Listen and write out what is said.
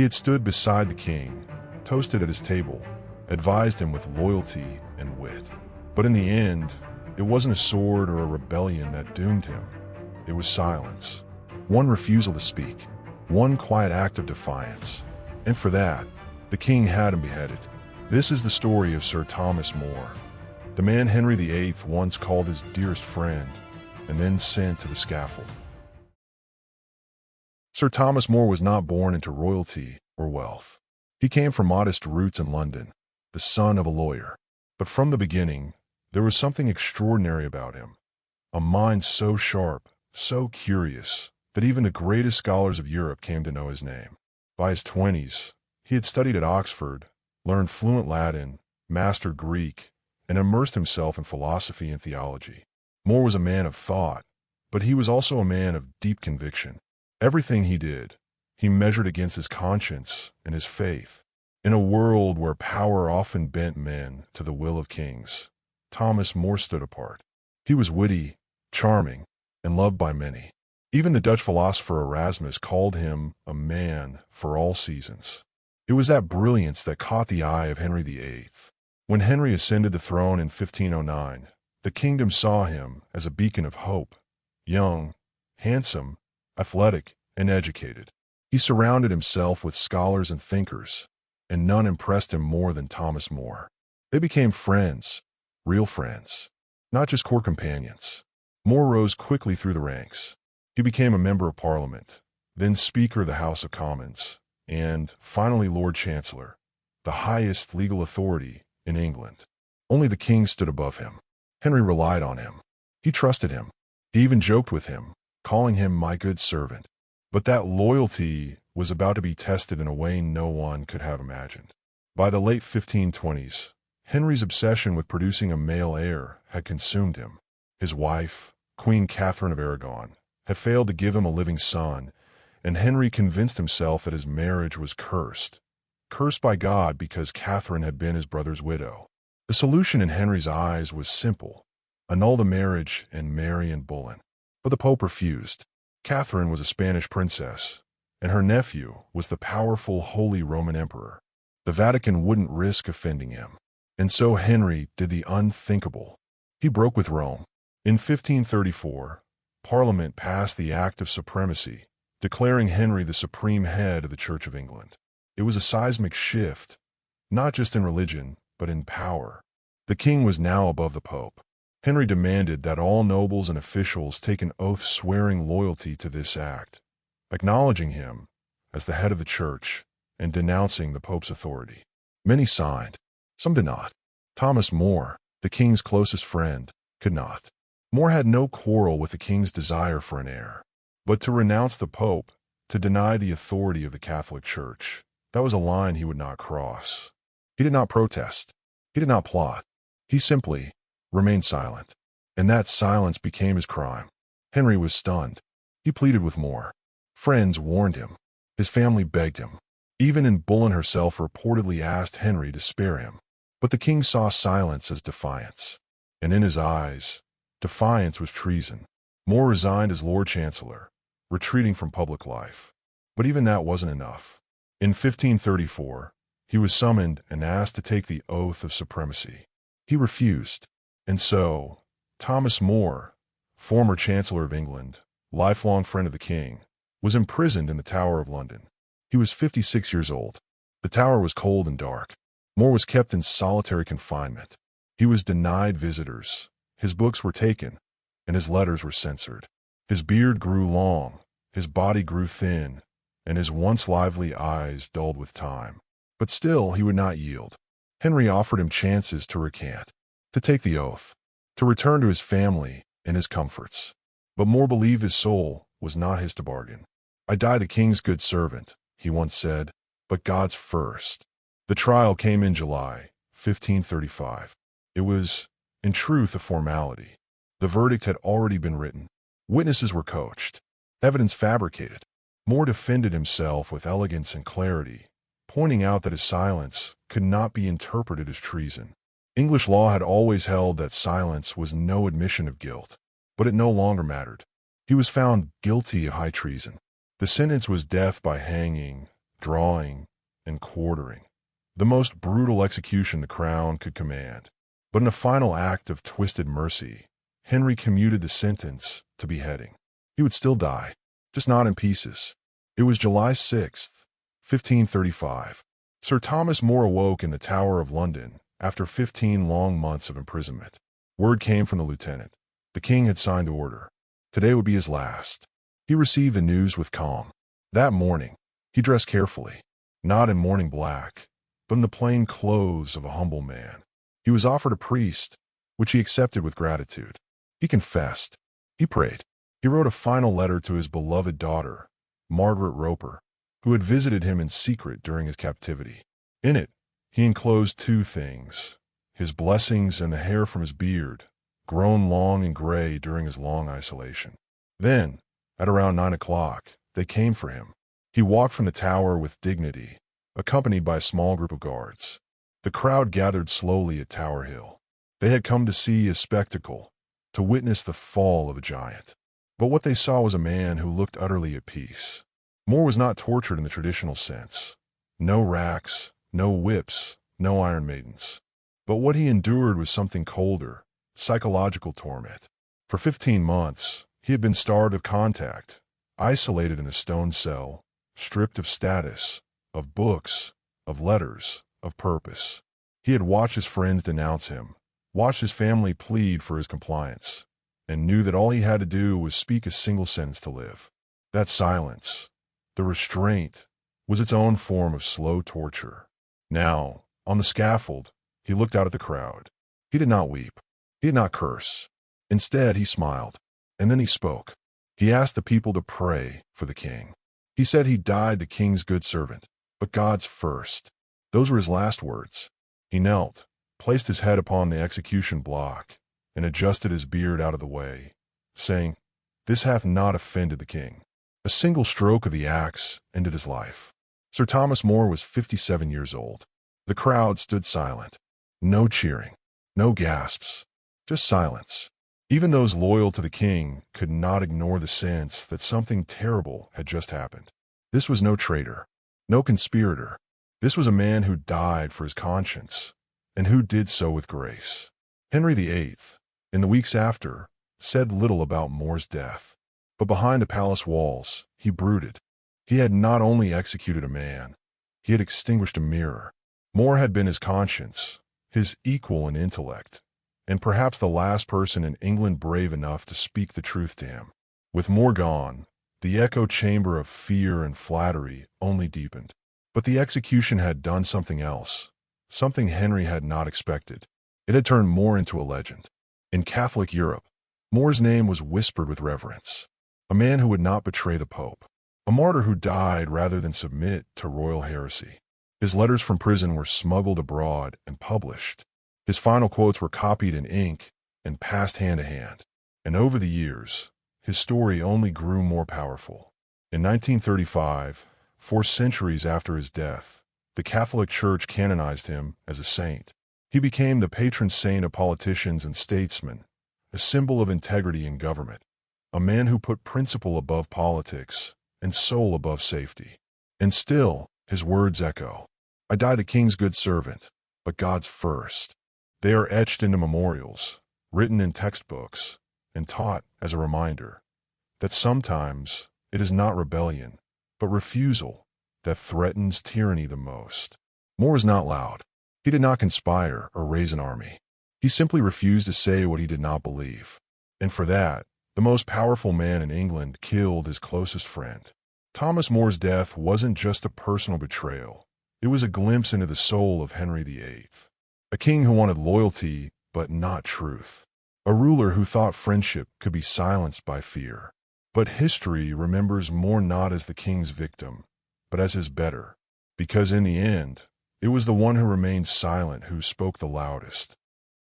He had stood beside the king, toasted at his table, advised him with loyalty and wit. But in the end, it wasn't a sword or a rebellion that doomed him. It was silence. One refusal to speak. One quiet act of defiance. And for that, the king had him beheaded. This is the story of Sir Thomas More, the man Henry VIII once called his dearest friend, and then sent to the scaffold. Sir Thomas More was not born into royalty or wealth. He came from modest roots in London, the son of a lawyer. But from the beginning, there was something extraordinary about him. A mind so sharp, so curious, that even the greatest scholars of Europe came to know his name. By his 20s, he had studied at Oxford, learned fluent Latin, mastered Greek, and immersed himself in philosophy and theology. More was a man of thought, but he was also a man of deep conviction. Everything he did, he measured against his conscience and his faith. In a world where power often bent men to the will of kings, Thomas More stood apart. He was witty, charming, and loved by many. Even the Dutch philosopher Erasmus called him a man for all seasons. It was that brilliance that caught the eye of Henry VIII. When Henry ascended the throne in 1509, the kingdom saw him as a beacon of hope. Young, handsome, athletic, and educated, he surrounded himself with scholars and thinkers, and none impressed him more than Thomas More. They became friends, real friends, not just court companions. More rose quickly through the ranks. He became a member of Parliament, then Speaker of the House of Commons, and finally Lord Chancellor, the highest legal authority in England. Only the king stood above him. Henry relied on him. He trusted him. He even joked with him, calling him my good servant. But that loyalty was about to be tested in a way no one could have imagined. By the late 1520s, Henry's obsession with producing a male heir had consumed him. His wife, Queen Catherine of Aragon, had failed to give him a living son, and Henry convinced himself that his marriage was cursed. Cursed by God because Catherine had been his brother's widow. The solution in Henry's eyes was simple: annul the marriage and marry Anne Boleyn. But the Pope refused. Catherine was a Spanish princess, and her nephew was the powerful Holy Roman Emperor. The Vatican wouldn't risk offending him. And so Henry did the unthinkable. He broke with Rome. In 1534, Parliament passed the Act of Supremacy, declaring Henry the supreme head of the Church of England. It was a seismic shift, not just in religion, but in power. The king was now above the Pope. Henry demanded that all nobles and officials take an oath swearing loyalty to this act, acknowledging him as the head of the church and denouncing the Pope's authority. Many signed. Some did not. Thomas More, the king's closest friend, could not. More had no quarrel with the king's desire for an heir. But to renounce the Pope, to deny the authority of the Catholic Church, that was a line he would not cross. He did not protest. He did not plot. He simply remained silent. And that silence became his crime. Henry was stunned. He pleaded with More. Friends warned him. His family begged him. Even Anne Boleyn herself reportedly asked Henry to spare him. But the king saw silence as defiance. And in his eyes, defiance was treason. More resigned as Lord Chancellor, retreating from public life. But even that wasn't enough. In 1534, he was summoned and asked to take the oath of supremacy. He refused. And so, Thomas More, former Chancellor of England, lifelong friend of the king, was imprisoned in the Tower of London. He was 56 years old. The tower was cold and dark. More was kept in solitary confinement. He was denied visitors. His books were taken, and his letters were censored. His beard grew long, his body grew thin, and his once lively eyes dulled with time. But still he would not yield. Henry offered him chances to recant, to take the oath, to return to his family and his comforts. But More believed his soul was not his to bargain. "I die the king's good servant," he once said, "but God's first." The trial came in July 1535. It was, in truth, a formality. The verdict had already been written. Witnesses were coached. Evidence fabricated. More defended himself with elegance and clarity, pointing out that his silence could not be interpreted as treason. English law had always held that silence was no admission of guilt, but it no longer mattered. He was found guilty of high treason. The sentence was death by hanging, drawing, and quartering. The most brutal execution the crown could command. But in a final act of twisted mercy, Henry commuted the sentence to beheading. He would still die, just not in pieces. It was July 6th, 1535. Sir Thomas More awoke in the Tower of London after 15 long months of imprisonment. Word came from the lieutenant. The king had signed the order. Today would be his last. He received the news with calm. That morning, he dressed carefully, not in mourning black, but in the plain clothes of a humble man. He was offered a priest, which he accepted with gratitude. He confessed. He prayed. He wrote a final letter to his beloved daughter, Margaret Roper, who had visited him in secret during his captivity. In it, he enclosed two things: his blessings and the hair from his beard, grown long and gray during his long isolation. Then, at around 9 o'clock, they came for him. He walked from the tower with dignity, accompanied by a small group of guards. The crowd gathered slowly at Tower Hill. They had come to see a spectacle, to witness the fall of a giant. But what they saw was a man who looked utterly at peace. More was not tortured in the traditional sense. No racks, no whips, no Iron Maidens. But what he endured was something colder, psychological torment. For 15 months, he had been starved of contact, isolated in a stone cell, stripped of status, of books, of letters, of purpose. He had watched his friends denounce him, watched his family plead for his compliance, and knew that all he had to do was speak a single sentence to live. That silence, the restraint, was its own form of slow torture. Now, on the scaffold, he looked out at the crowd. He did not weep. He did not curse. Instead, he smiled, and then he spoke. He asked the people to pray for the king. He said he died the king's good servant, but God's first. Those were his last words. He knelt, placed his head upon the execution block, and adjusted his beard out of the way, saying, "This hath not offended the king." A single stroke of the axe ended his life. Sir Thomas More was 57 years old. The crowd stood silent. No cheering, no gasps, just silence. Even those loyal to the king could not ignore the sense that something terrible had just happened. This was no traitor, no conspirator. This was a man who died for his conscience, and who did so with grace. Henry VIII, in the weeks after, said little about More's death. But behind the palace walls, he brooded. He had not only executed a man, he had extinguished a mirror. More had been his conscience, his equal in intellect, and perhaps the last person in England brave enough to speak the truth to him. With More gone, the echo chamber of fear and flattery only deepened. But the execution had done something else, something Henry had not expected. It had turned More into a legend. In Catholic Europe, More's name was whispered with reverence. A man who would not betray the Pope. A martyr who died rather than submit to royal heresy. His letters from prison were smuggled abroad and published. His final quotes were copied in ink and passed hand to hand. And over the years, his story only grew more powerful. In 1935, 4 centuries after his death, the Catholic Church canonized him as a saint. He became the patron saint of politicians and statesmen, a symbol of integrity in government, a man who put principle above politics and soul above safety. And still, his words echo. "I die the king's good servant, but God's first." They are etched into memorials, written in textbooks, and taught as a reminder that sometimes it is not rebellion, but refusal that threatens tyranny the most. More is not loud. He did not conspire or raise an army. He simply refused to say what he did not believe. And for that, the most powerful man in England killed his closest friend. Thomas More's death wasn't just a personal betrayal. It was a glimpse into the soul of Henry VIII. A king who wanted loyalty, but not truth. A ruler who thought friendship could be silenced by fear. But history remembers More not as the king's victim, but as his better. Because in the end, it was the one who remained silent who spoke the loudest.